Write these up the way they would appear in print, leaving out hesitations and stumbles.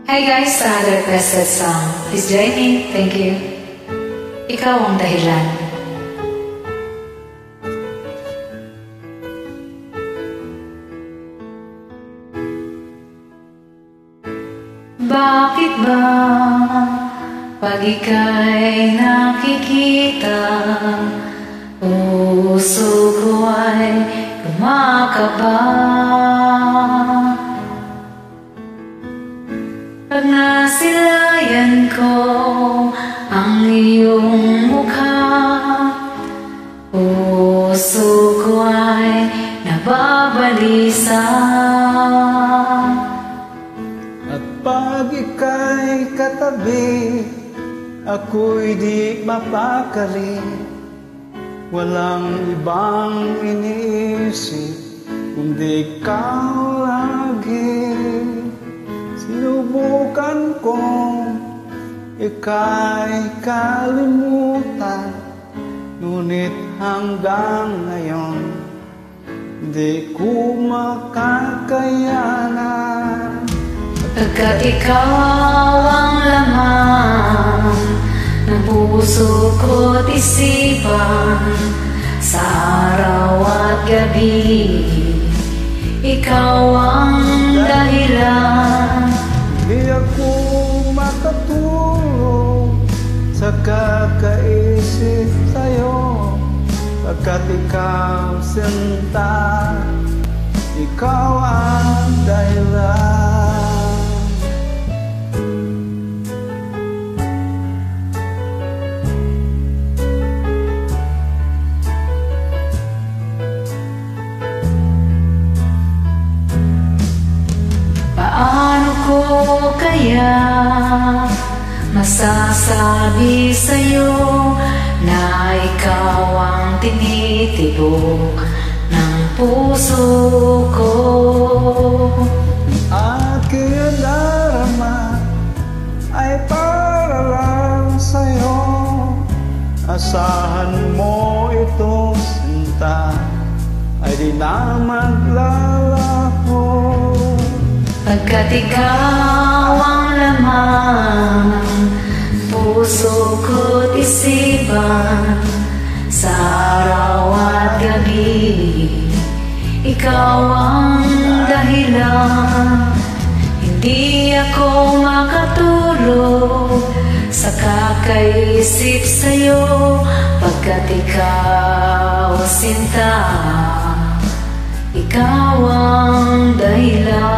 Hi guys, another requested song. Please join me. Thank you. Ikaw ang dahilan. Bakit ba pag ika'y nakikita, puso ko ay kumakaba? Pag nasilayan ko ang iyong mukha, puso ko ay nababalisa. At pag ika'y katabi, ako'y di mapakali. Walang ibang iniisip kundi ikaw lagi. Sinubukan kong ika'y kalimutan, ngunit hanggang ngayon di ko makakayanan. Pagkat ikaw ang laman ng puso ko't isipan, sa araw at gabi, ikaw ang dahilan. Di ako makatulog sa kakaisip sa'yo, pagkat ikaw sinta, ikaw ang dahilan. Paano ko kaya masasabi sa'yo na ikaw ang tinitibok ng puso ko? Aking darama ay para lang sa'yo, asahan mo ito sinta, ay di na maglalaho. Pagkat ikaw ang laman, puso ko't isipan, sa araw at gabi, ikaw ang dahilan. Hindi ako makatulog sa kakaisip sa'yo, pagkat ikaw sinta, ikaw ang dahilan.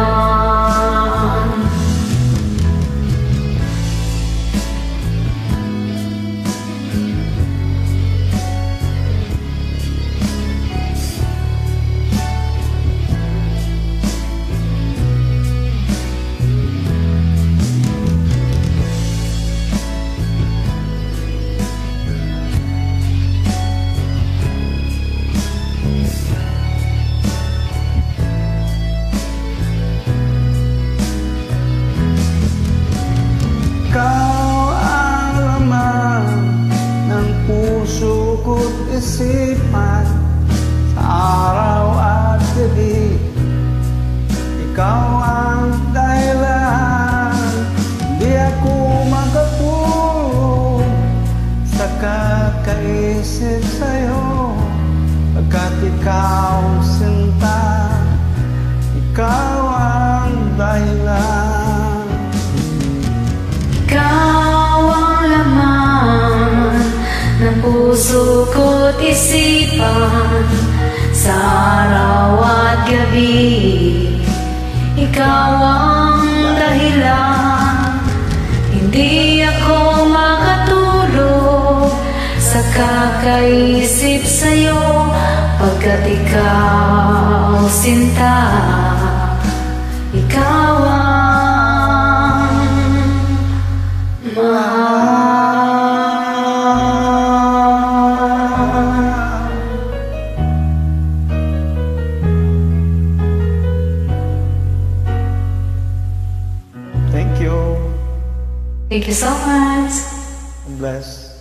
Ikaw ang laman ng puso ko't isipan, sa araw at gabi, ikaw ang dahilan. Di ako makatulog sa kakaisip sa'yo, pagkat ikaw sinta, ikaw ang dahilan. Ikaw ang laman ng puso ko't isipan, sa araw at gabi, ikaw ang dahilan. Hindi ako makatulog sa kakaisip sa'yo, pagkat ikaw sinta, ikaw ang Thank you. Thank you so much. Bless.